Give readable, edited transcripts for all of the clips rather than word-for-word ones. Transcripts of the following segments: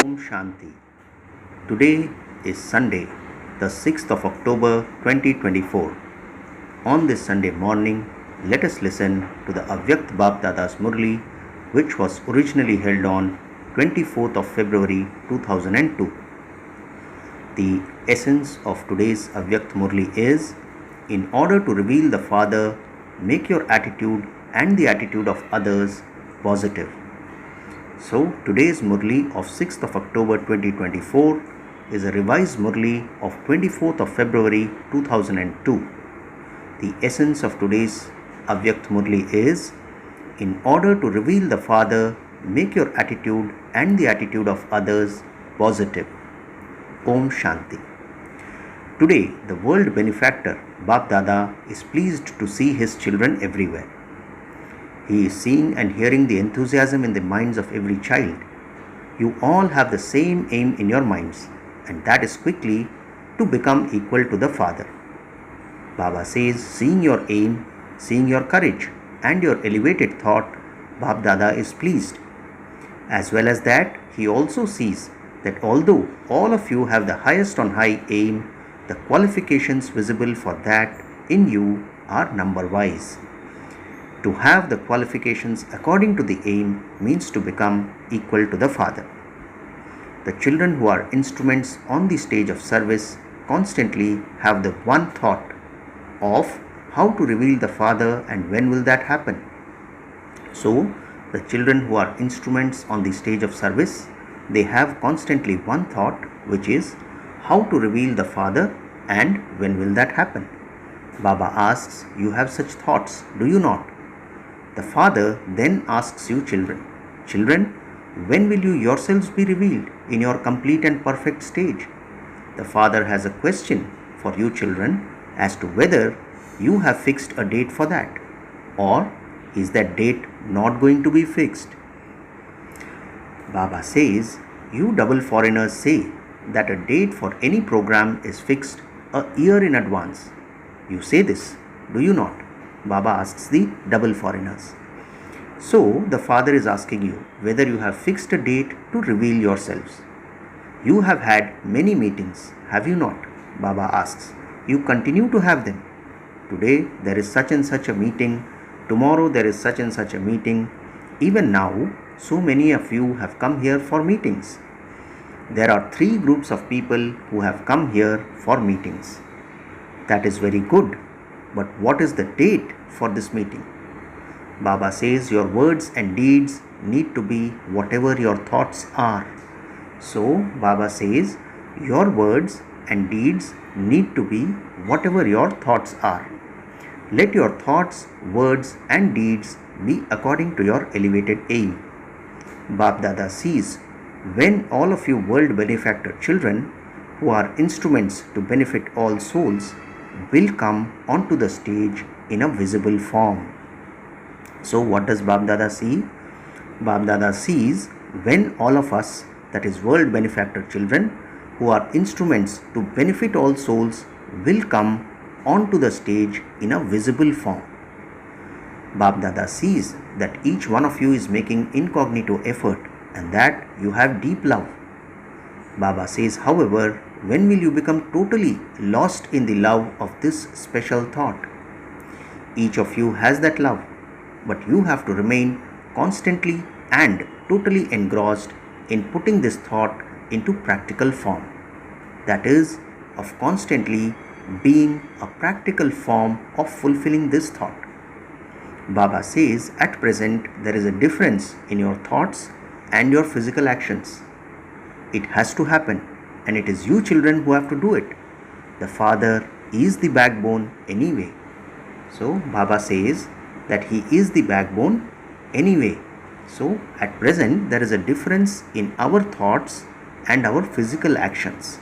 Om Shanti. Today is Sunday, the 6th of October 2024. On this Sunday morning, let us listen to the Avyakta Bap Dada's Murli, which was originally held on 24th of February 2002. The essence of today's Avyakta Murli is, in order to reveal the Father, make your attitude and the attitude of others positive. So, today's Murli of 6th of October 2024 is a revised Murli of 24th of February 2002. The essence of today's Avyakta Murli is, in order to reveal the Father, make your attitude and the attitude of others positive. Om Shanti. Today, the world benefactor Bap Dada is pleased to see his children everywhere. He is seeing and hearing the enthusiasm in the minds of every child. You all have the same aim in your minds, and that is quickly to become equal to the Father. Baba says, seeing your aim, seeing your courage and your elevated thought, Bap Dada is pleased. As well as that, he also sees that although all of you have the highest on high aim, the qualifications visible for that in you are number-wise. To have the qualifications according to the aim means to become equal to the Father. The children who are instruments on the stage of service constantly have the one thought of how to reveal the Father and when will that happen. So, the children who are instruments on the stage of service, they have constantly one thought, which is how to reveal the Father and when will that happen. Baba asks, you have such thoughts, do you not? The Father then asks you children, when will you yourselves be revealed in your complete and perfect stage? The Father has a question for you children as to whether you have fixed a date for that, or is that date not going to be fixed? Baba says, you double foreigners say that a date for any program is fixed a year in advance. You say this, do you not? Baba asks the double foreigners. So, the Father is asking you whether you have fixed a date to reveal yourselves. You have had many meetings, have you not? Baba asks. You continue to have them. Today there is such and such a meeting, tomorrow there is such and such a meeting. Even now, so many of you have come here for meetings. There are 3 groups of people who have come here for meetings. That is very good. But what is the date for this meeting? Baba says your words and deeds need to be whatever your thoughts are. So, Baba says your words and deeds need to be whatever your thoughts are. Let your thoughts, words and deeds be according to your elevated aim. Bap Dada sees when all of you world benefactor children who are instruments to benefit all souls will come onto the stage in a visible form. So what does Bap Dada see? Bap Dada sees when all of us, that is world benefactor children, who are instruments to benefit all souls, will come onto the stage in a visible form. Bap Dada sees that each one of you is making incognito effort and that you have deep love. Baba says, however, when will you become totally lost in the love of this special thought? Each of you has that love, but you have to remain constantly and totally engrossed in putting this thought into practical form. That is, of constantly being a practical form of fulfilling this thought. Baba says, at present there is a difference in your thoughts and your physical actions. It has to happen. And it is you children who have to do it. The Father is the backbone anyway. So, Baba says that he is the backbone anyway. So, at present there is a difference in our thoughts and our physical actions.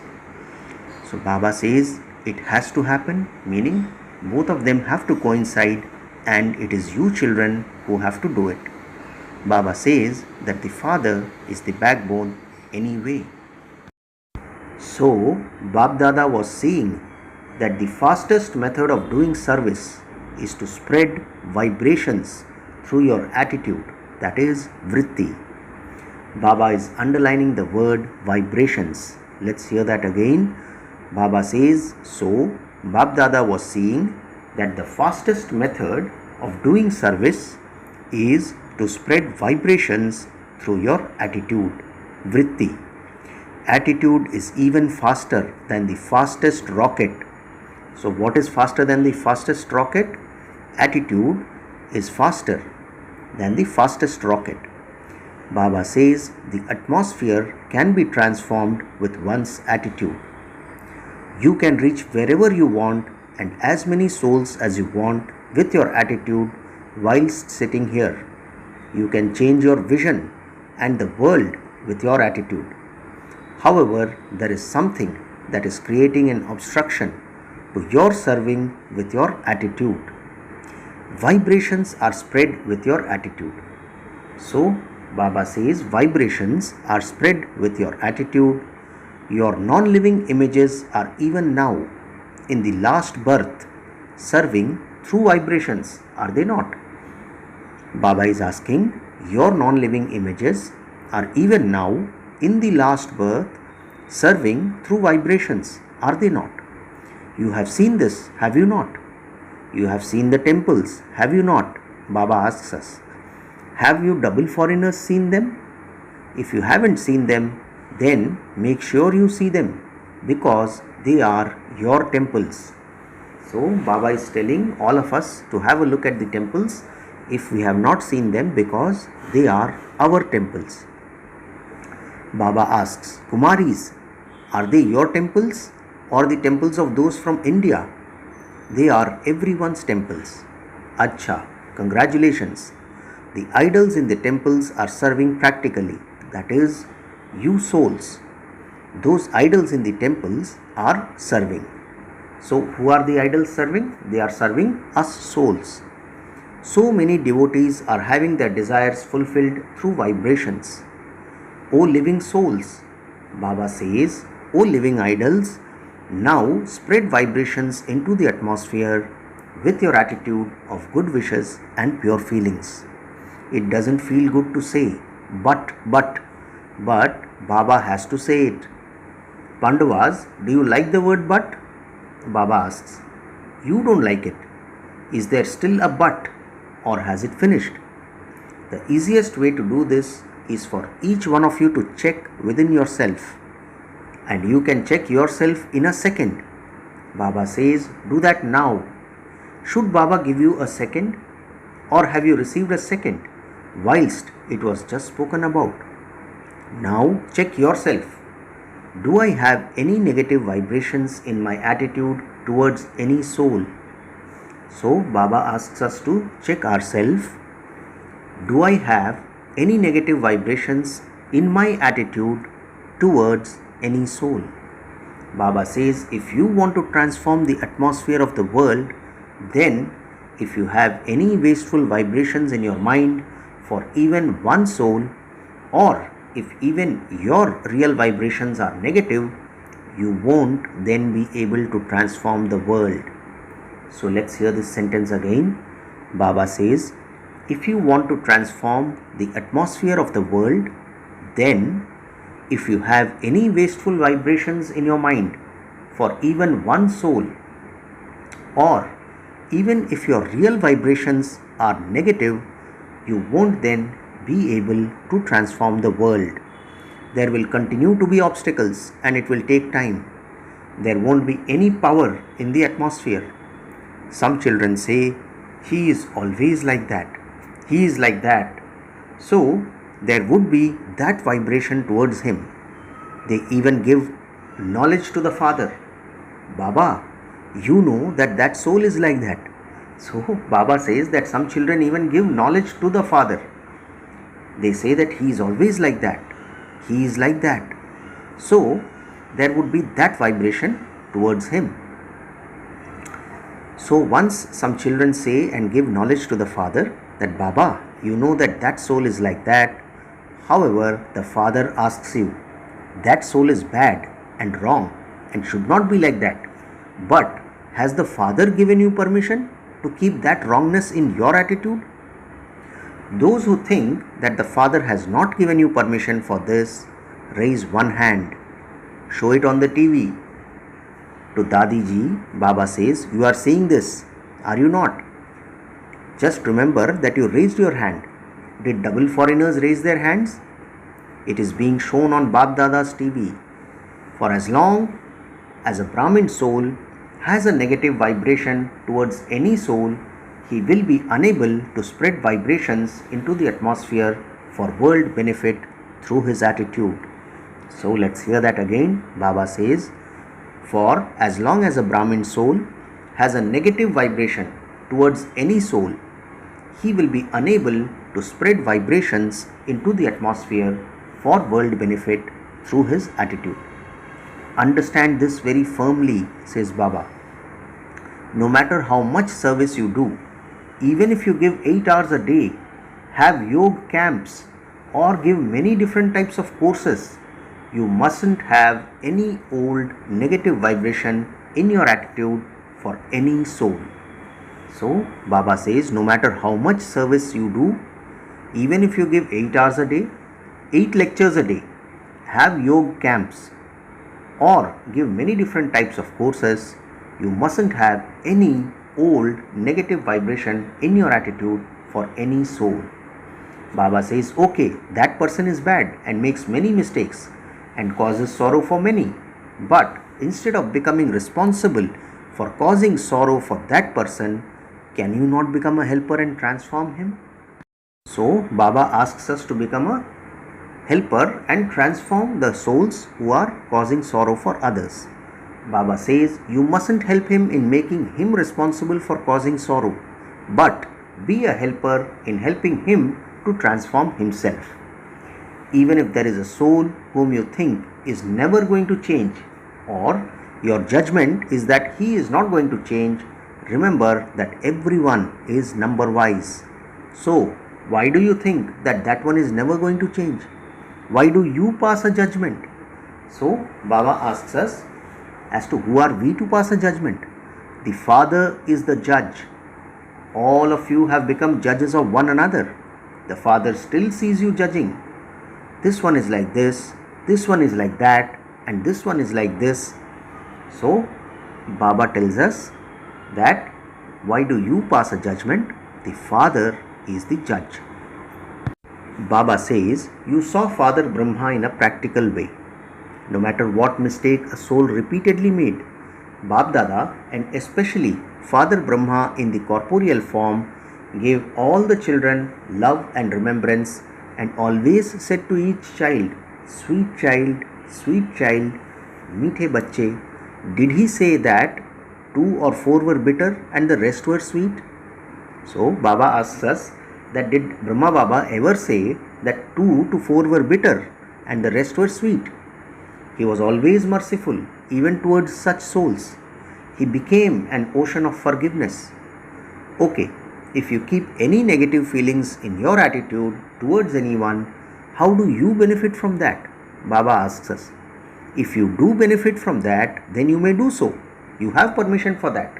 So, Baba says it has to happen, meaning both of them have to coincide and it is you children who have to do it. Baba says that the Father is the backbone anyway. So, Bap Dada was saying that the fastest method of doing service is to spread vibrations through your attitude, that is vritti. Baba is underlining the word vibrations. Let's hear that again. Baba says, so Bab Dada was seeing that the fastest method of doing service is to spread vibrations through your attitude, vritti. Attitude is even faster than the fastest rocket. So what is faster than the fastest rocket? Attitude is faster than the fastest rocket. Baba says the atmosphere can be transformed with one's attitude. You can reach wherever you want and as many souls as you want with your attitude whilst sitting here. You can change your vision and the world with your attitude. However, there is something that is creating an obstruction to your serving with your attitude. Vibrations are spread with your attitude. So, Baba says vibrations are spread with your attitude. Your non-living images are even now in the last birth serving through vibrations, are they not? Baba is asking, your non-living images are even now in the last birth serving through vibrations, are they not? You have seen this, have you not? You have seen the temples, have you not? Baba asks us. Have you double foreigners seen them? If you haven't seen them, then make sure you see them because they are your temples. So Baba is telling all of us to have a look at the temples if we have not seen them because they are our temples. Baba asks, Kumaris, are they your temples or the temples of those from India? They are everyone's temples. Acha, congratulations. The idols in the temples are serving practically, that is, you souls. Those idols in the temples are serving. So, who are the idols serving? They are serving us souls. So many devotees are having their desires fulfilled through vibrations. O living souls, Baba says, O living idols, now spread vibrations into the atmosphere with your attitude of good wishes and pure feelings. It doesn't feel good to say, but Baba has to say it. Pandavas, do you like the word but? Baba asks. You don't like it. Is there still a but or has it finished? The easiest way to do this is for each one of you to check within yourself. And you can check yourself in a second. Baba says, do that now. Should Baba give you a second? Or have you received a second whilst it was just spoken about? Now check yourself. Do I have any negative vibrations in my attitude towards any soul? So Baba asks us to check ourselves. Do I have any negative vibrations in my attitude towards any soul? Baba says, if you want to transform the atmosphere of the world, then if you have any wasteful vibrations in your mind for even one soul, or if even your real vibrations are negative, you won't then be able to transform the world. So let's hear this sentence again. Baba says, if you want to transform the atmosphere of the world, then if you have any wasteful vibrations in your mind for even one soul, or even if your real vibrations are negative, you won't then be able to transform the world. There will continue to be obstacles and it will take time. There won't be any power in the atmosphere. Some children say, he is always like that. He is like that. So, there would be that vibration towards him. They even give knowledge to the father. Baba, you know that that soul is like that. So, Baba says that some children even give knowledge to the father. They say that he is always like that. He is like that. So, there would be that vibration towards him. So, once some children say and give knowledge to the father that Baba, you know that that soul is like that. However, the father asks you, that soul is bad and wrong and should not be like that. But has the father given you permission to keep that wrongness in your attitude? Those who think that the Father has not given you permission for this, raise one hand. Show it on the TV. To Dadi ji, Baba says, you are seeing this, are you not? Just remember that you raised your hand. Did double foreigners raise their hands? It is being shown on Bab Dada's TV. For as long as a Brahmin soul has a negative vibration towards any soul, he will be unable to spread vibrations into the atmosphere for world benefit through his attitude. So let's hear that again. Baba says, for as long as a Brahmin soul has a negative vibration towards any soul, he will be unable to spread vibrations into the atmosphere for world benefit through his attitude. Understand this very firmly, says Baba. No matter how much service you do, even if you give 8 hours a day, have yoga camps, or give many different types of courses, you mustn't have any old negative vibration in your attitude for any soul. So, Baba says, no matter how much service you do, even if you give 8 hours a day, 8 lectures a day, have yoga camps, or give many different types of courses, you mustn't have any old negative vibration in your attitude for any soul. Baba says, okay, that person is bad and makes many mistakes and causes sorrow for many, but instead of becoming responsible for causing sorrow for that person, can you not become a helper and transform him? So, Baba asks us to become a helper and transform the souls who are causing sorrow for others. Baba says, you mustn't help him in making him responsible for causing sorrow, but be a helper in helping him to transform himself. Even if there is a soul whom you think is never going to change, or your judgment is that he is not going to change, remember that everyone is number-wise. So, why do you think that that one is never going to change? Why do you pass a judgment? So, Baba asks us, as to who are we to pass a judgment? The Father is the judge. All of you have become judges of one another. The Father still sees you judging. This one is like this one is like that, and this one is like this. So, Baba tells us that why do you pass a judgment? The Father is the judge. Baba says, you saw Father Brahma in a practical way. No matter what mistake a soul repeatedly made, Bab Dada and especially Father Brahma in the corporeal form gave all the children love and remembrance and always said to each child, sweet child, meethe bacche. Did he say that 2 or 4 were bitter and the rest were sweet? So Baba asks us that did Brahma Baba ever say that 2 to 4 were bitter and the rest were sweet? He was always merciful even towards such souls. He became an ocean of forgiveness. Okay, if you keep any negative feelings in your attitude towards anyone, how do you benefit from that? Baba asks us. If you do benefit from that, then you may do so. You have permission for that.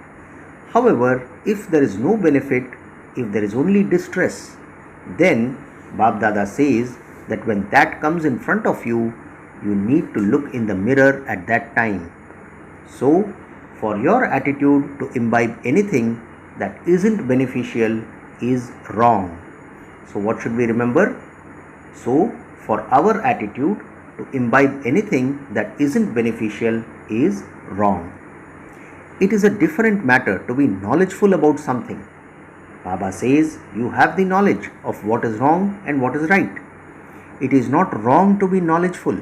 However, if there is no benefit, if there is only distress, then Bab Dada says that when that comes in front of you, you need to look in the mirror at that time. So, for your attitude to imbibe anything that isn't beneficial is wrong. So, what should we remember? So, for our attitude to imbibe anything that isn't beneficial is wrong. It is a different matter to be knowledgeful about something. Baba says you have the knowledge of what is wrong and what is right. It is not wrong to be knowledgeful,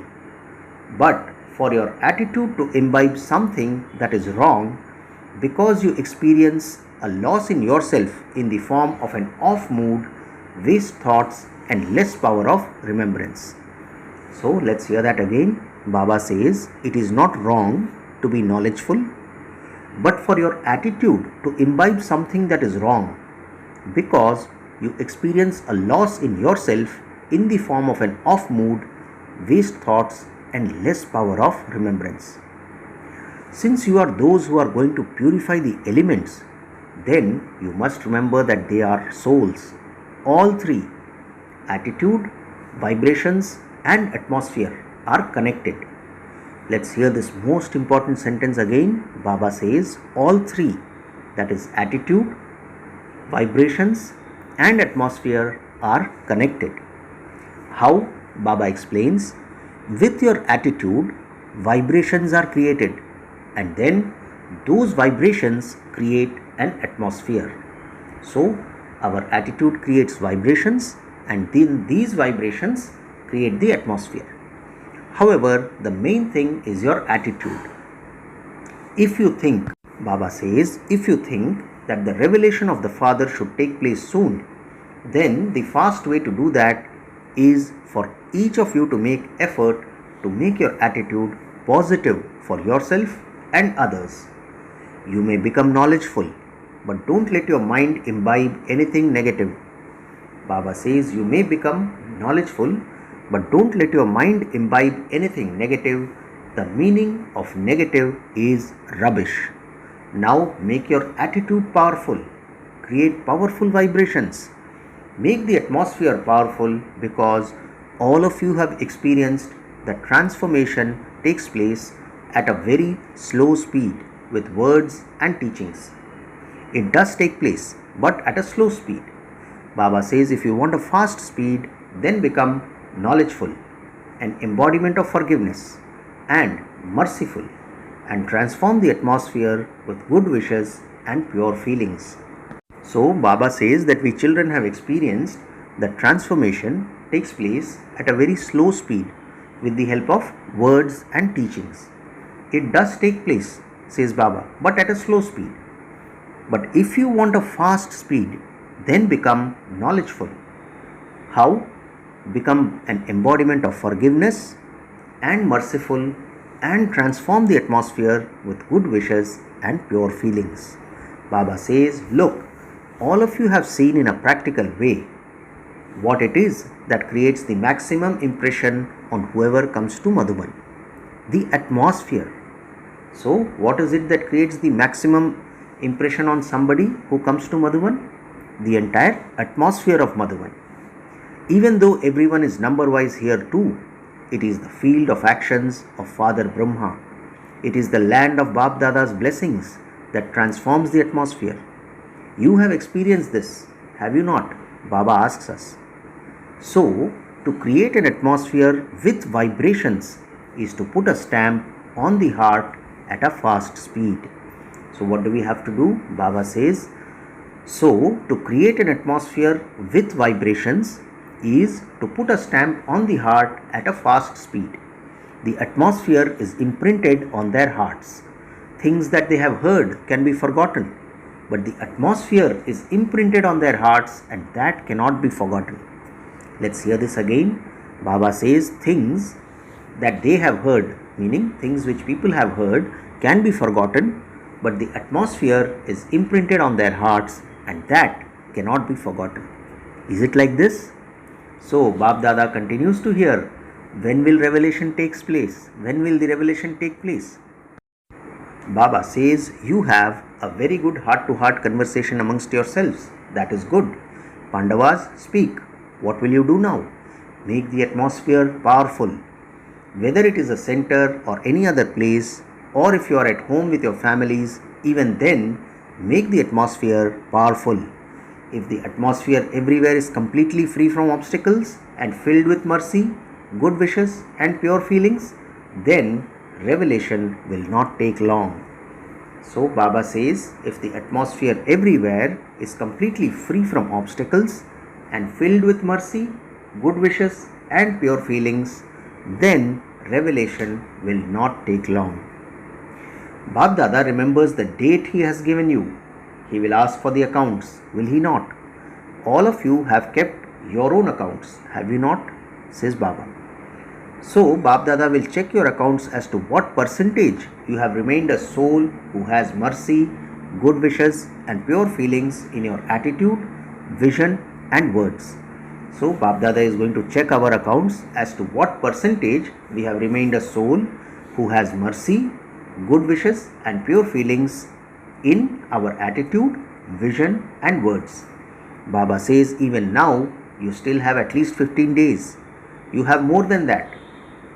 but for your attitude to imbibe something that is wrong because you experience a loss in yourself in the form of an off mood, waste thoughts and less power of remembrance. So let's hear that again. Baba says it is not wrong to be knowledgeful, but for your attitude to imbibe something that is wrong because you experience a loss in yourself in the form of an off mood, waste thoughts and less power of remembrance. Since you are those who are going to purify the elements, then you must remember that they are souls, all three, attitude, vibrations, and atmosphere are connected. Let's hear this most important sentence again. Baba says all three, that is attitude, vibrations, and atmosphere are connected. How? Baba explains, with your attitude, vibrations are created, and then those vibrations create an atmosphere. So, our attitude creates vibrations, and then these vibrations create the atmosphere. However, the main thing is your attitude. If you think, Baba says, if you think that the revelation of the Father should take place soon, then the fast way to do that is for each of you to make effort to make your attitude positive for yourself and others. You may become knowledgeful, but don't let your mind imbibe anything negative. Baba says you may become knowledgeful, but don't let your mind imbibe anything negative. The meaning of negative is rubbish. Now make your attitude powerful. Create powerful vibrations. Make the atmosphere powerful, because all of you have experienced that transformation takes place at a very slow speed with words and teachings. It does take place, but at a slow speed. Baba says if you want a fast speed, then become knowledgeful, an embodiment of forgiveness, and merciful, and transform the atmosphere with good wishes and pure feelings. So Baba says that we children have experienced that transformation takes place at a very slow speed with the help of words and teachings. It does take place, says Baba, but at a slow speed. But if you want a fast speed, then become knowledgeful. How? Become an embodiment of forgiveness and merciful, and transform the atmosphere with good wishes and pure feelings. Baba says, look, all of you have seen in a practical way what it is that creates the maximum impression on whoever comes to Madhuban. The atmosphere. So, what is it that creates the maximum impression on somebody who comes to Madhuban? The entire atmosphere of Madhuban. Even though everyone is number-wise here too, it is the field of actions of Father Brahma. It is the land of Bap Dada's blessings that transforms the atmosphere. You have experienced this, have you not? Baba asks us. So, to create an atmosphere with vibrations is to put a stamp on the heart at a fast speed. So, what do we have to do? Baba says, so to create an atmosphere with vibrations is to put a stamp on the heart at a fast speed. The atmosphere is imprinted on their hearts. Things that they have heard can be forgotten, but the atmosphere is imprinted on their hearts, and that cannot be forgotten. Let's hear this again. Baba says things that they have heard, meaning things which people have heard, can be forgotten, but the atmosphere is imprinted on their hearts, and that cannot be forgotten. Is it like this? So Bap Dada continues to hear, when will revelation take place? When will the revelation take place? Baba says you have a very good heart-to-heart conversation amongst yourselves. That is good. Pandavas, speak. What will you do now? Make the atmosphere powerful. Whether it is a center or any other place, or if you are at home with your families, even then, make the atmosphere powerful. If the atmosphere everywhere is completely free from obstacles and filled with mercy, good wishes and pure feelings, then revelation will not take long. So Baba says, if the atmosphere everywhere is completely free from obstacles and filled with mercy, good wishes and pure feelings, then revelation will not take long. Bap Dada remembers the date he has given you. He will ask for the accounts, will he not? All of you have kept your own accounts, have you not? Says Baba. So Bap Dada will check your accounts as to what percentage you have remained a soul who has mercy, good wishes and pure feelings in your attitude, vision and words. So Bap Dada is going to check our accounts as to what percentage we have remained a soul who has mercy, good wishes and pure feelings in our attitude, vision and words. Baba says even now You still have at least 15 days. You have more than that.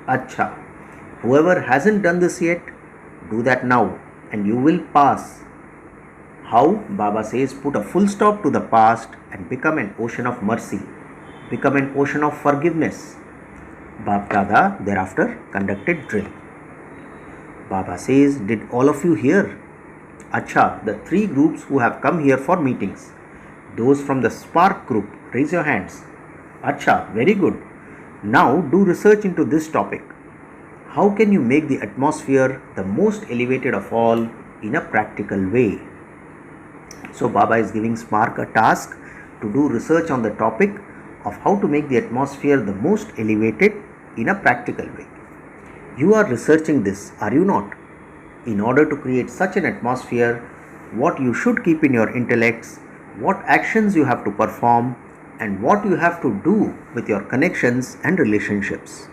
Acha. Whoever hasn't done this yet, do that now and you will pass. How? Baba says, put a full stop to the past and become an ocean of mercy. Become an ocean of forgiveness. Bab Dada thereafter conducted drill. Baba says, did all of you hear? Acha, the three groups who have come here for meetings. Those from the Spark group, raise your hands. Acha, very good. Now do research into this topic. How can you make the atmosphere the most elevated of all in a practical way? So Baba is giving Spark a task to do research on the topic of how to make the atmosphere the most elevated in a practical way. You are researching this, are you not? In order to create such an atmosphere, what you should keep in your intellects, what actions you have to perform, and what you have to do with your connections and relationships.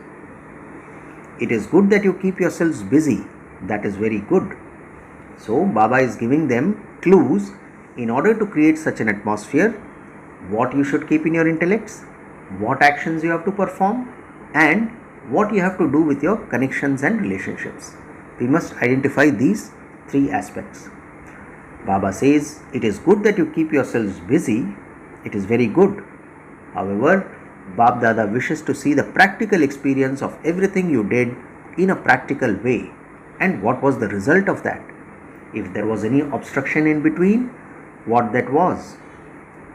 It is good that you keep yourselves busy. That is very good. So Baba is giving them clues in order to create such an atmosphere, what you should keep in your intellects, what actions you have to perform, and what you have to do with your connections and relationships. We must identify these three aspects. Baba says, it is good that you keep yourselves busy. It is very good. However, Bab Dada wishes to see the practical experience of everything you did in a practical way. And what was the result of that? If there was any obstruction in between, what that was.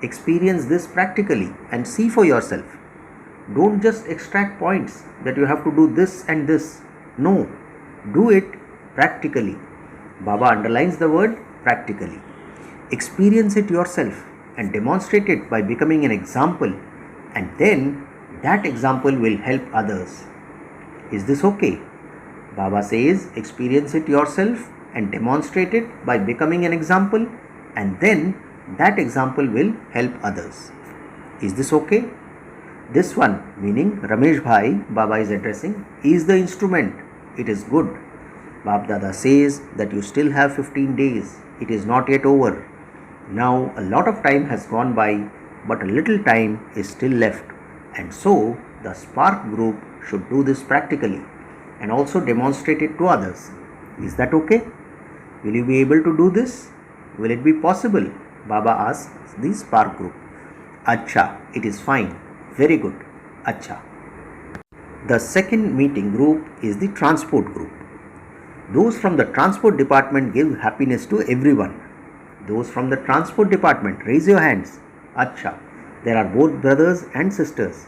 Experience this practically and see for yourself. Don't just extract points that you have to do this and this. No, do it practically. Baba underlines the word practically. Experience it yourself and demonstrate it by becoming an example, and then that example will help others. Is this okay? Baba says, experience it yourself and demonstrate it by becoming an example, and then that example will help others. Is this okay? This one, meaning Ramesh Bhai, Baba is addressing, is the instrument. It is good. Bab Dada says that you still have 15 days. It is not yet over. Now a lot of time has gone by, but a little time is still left. And so the Spark group should do this practically and also demonstrate it to others. Is that okay? Will you be able to do this? Will it be possible? Baba asks the Spark group. Acha, it is fine. Very good. Acha. The second meeting group is the transport group. Those from the transport department give happiness to everyone. Those from the transport department, raise your hands. Acha. There are both brothers and sisters.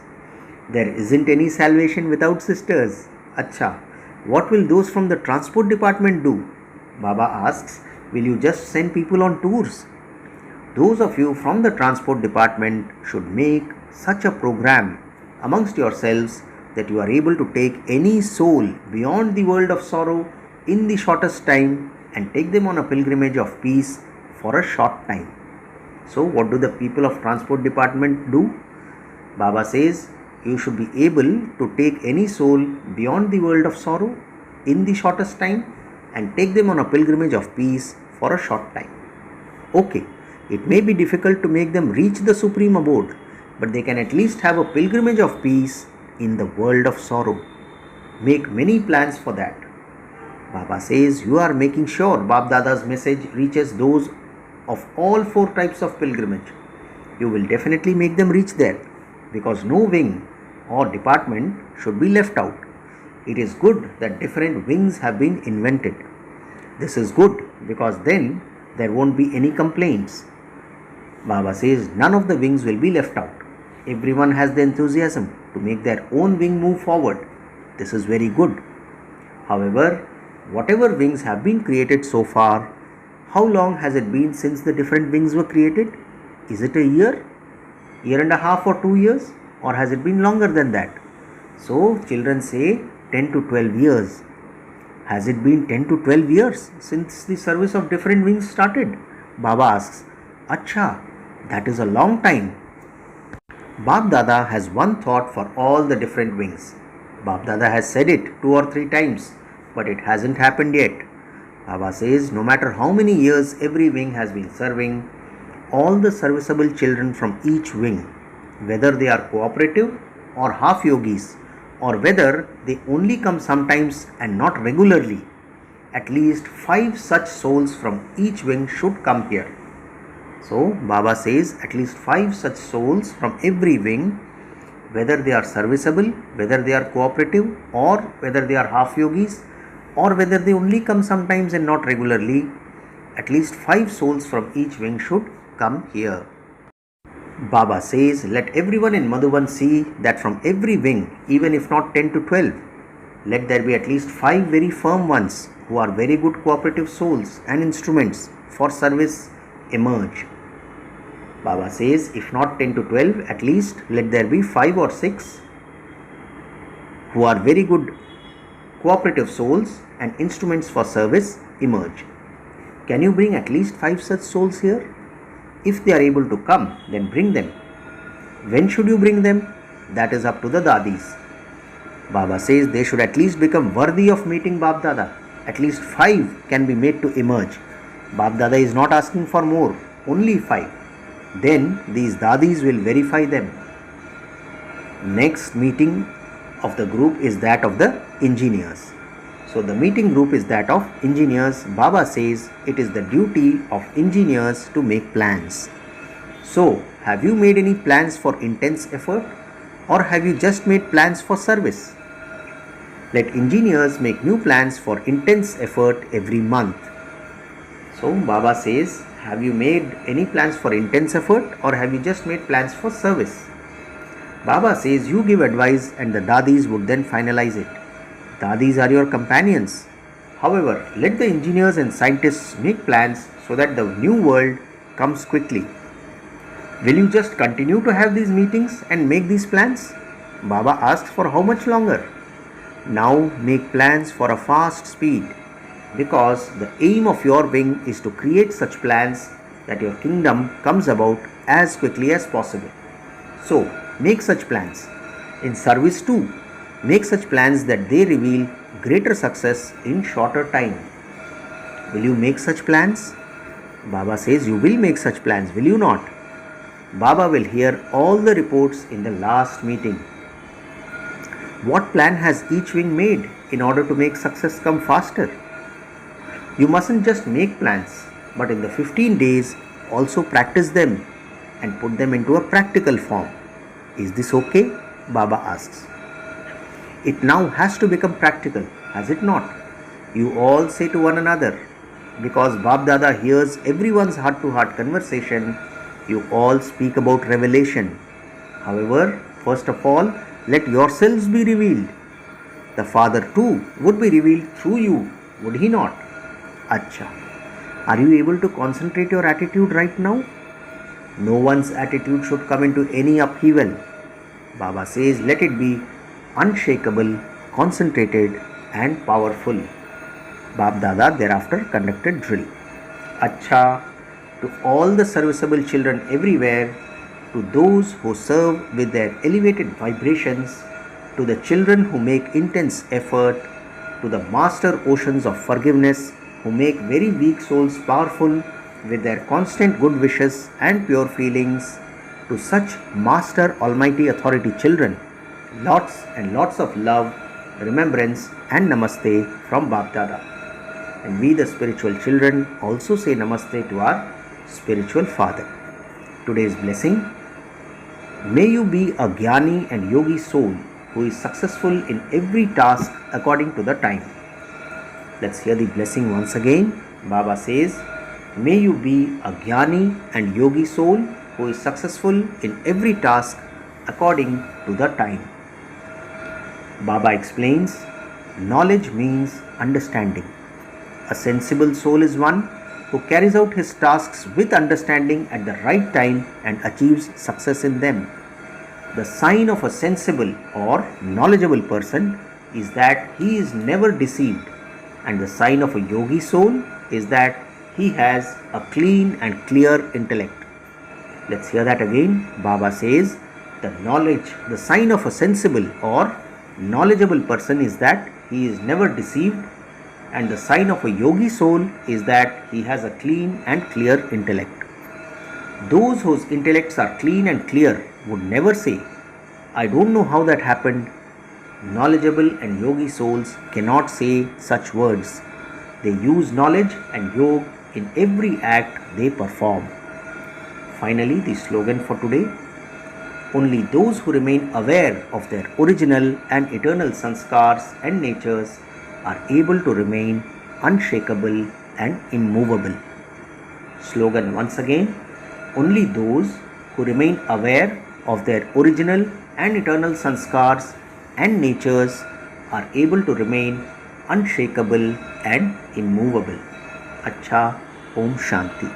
There isn't any salvation without sisters. Acha. What will those from the transport department do? Baba asks, will you just send people on tours? Those of you from the transport department should make such a program amongst yourselves that you are able to take any soul beyond the world of sorrow in the shortest time and take them on a pilgrimage of peace for a short time. So what do the people of transport department do? Baba says, you should be able to take any soul beyond the world of sorrow in the shortest time and take them on a pilgrimage of peace for a short time. Okay, it may be difficult to make them reach the supreme abode, but they can at least have a pilgrimage of peace in the world of sorrow. Make many plans for that. Baba says you are making sure Bab Dada's message reaches those of all four types of pilgrimage. You will definitely make them reach there, because no wing or department should be left out. It is good that different wings have been invented. This is good because then there won't be any complaints. Baba says none of the wings will be left out. Everyone has the enthusiasm to make their own wing move forward. This is very good. However, whatever wings have been created so far, how long has it been since the different wings were created? Is it a year and a half or 2 years, or has it been longer than that? So children say 10 to 12 years. Has it been 10 to 12 years since the service of different wings started? Baba asks, Acha, that is a long time. Bab Dada has one thought for all the different wings. Bab Dada has said it 2 or 3 times, but it hasn't happened yet. Baba says no matter how many years every wing has been serving, all the serviceable children from each wing whether they are cooperative or half yogis, or whether they only come sometimes and not regularly. At least 5 such souls from each wing should come here. So, Baba says at least 5 such souls from every wing, whether they are serviceable, whether they are cooperative, or whether they are half yogis, or whether they only come sometimes and not regularly, at least 5 souls from each wing should come here. Baba says, let everyone in Madhuban see that from every wing, even if not 10 to 12, let there be at least 5 very firm ones who are very good cooperative souls and instruments for service emerge. Baba says, if not 10 to 12, at least let there be 5 or 6 who are very good cooperative souls and instruments for service emerge. Can you bring at least 5 such souls here? If they are able to come, then bring them. When should you bring them? That is up to the Dadis. Baba says they should at least become worthy of meeting Bab Dada. At least 5 can be made to emerge. Bab Dada is not asking for more, only 5. Then these Dadis will verify them. Next meeting of the group is that of the engineers. So the meeting group is that of engineers. Baba says it is the duty of engineers to make plans. So, have you made any plans for intense effort, or have you just made plans for service? Let engineers make new plans for intense effort every month. So Baba says, have you made any plans for intense effort, or have you just made plans for service? Baba says you give advice and the Dadis would then finalize it. Dadis are your companions. However, let the engineers and scientists make plans so that the new world comes quickly. Will you just continue to have these meetings and make these plans? Baba asks for how much longer? Now make plans for a fast speed, because the aim of your wing is to create such plans that your kingdom comes about as quickly as possible. So, make such plans. In service too, make such plans that they reveal greater success in shorter time. Will you make such plans? Baba says you will make such plans, will you not? Baba will hear all the reports in the last meeting. What plan has each wing made in order to make success come faster? You mustn't just make plans, but in the 15 days also practice them and put them into a practical form. Is this okay? Baba asks. It now has to become practical, has it not? You all say to one another, because Bab Dada hears everyone's heart-to-heart conversation, you all speak about revelation. However, first of all, let yourselves be revealed. The Father too would be revealed through you, would he not? Acha. Are you able to concentrate your attitude right now? No one's attitude should come into any upheaval. Baba says, let it be unshakable, concentrated and powerful. Bab Dada thereafter conducted drill. Acha, to all the serviceable children everywhere, to those who serve with their elevated vibrations, to the children who make intense effort, to the master oceans of forgiveness who make very weak souls powerful with their constant good wishes and pure feelings, to such master almighty authority children, lots and lots of love, remembrance and namaste from Bab Dada. And we the spiritual children also say namaste to our spiritual father. Today's blessing: may you be a jnani and yogi soul who is successful in every task according to the time. Let's hear the blessing once again. Baba says, may you be a jnani and yogi soul who is successful in every task according to the time. Baba explains, knowledge means understanding. A sensible soul is one who carries out his tasks with understanding at the right time and achieves success in them. The sign of a sensible or knowledgeable person is that he is never deceived, and the sign of a yogi soul is that he has a clean and clear intellect. Let's hear that again. Baba says, the sign of a sensible or knowledgeable person is that he is never deceived, and the sign of a yogi soul is that he has a clean and clear intellect. Those whose intellects are clean and clear would never say, I don't know how that happened. Knowledgeable and yogi souls cannot say such words. They use knowledge and yoga in every act they perform. Finally, the slogan for today: only those who remain aware of their original and eternal sanskars and natures are able to remain unshakable and immovable. Slogan once again: only those who remain aware of their original and eternal sanskars and natures are able to remain unshakable and immovable. Acha, Om Shanti.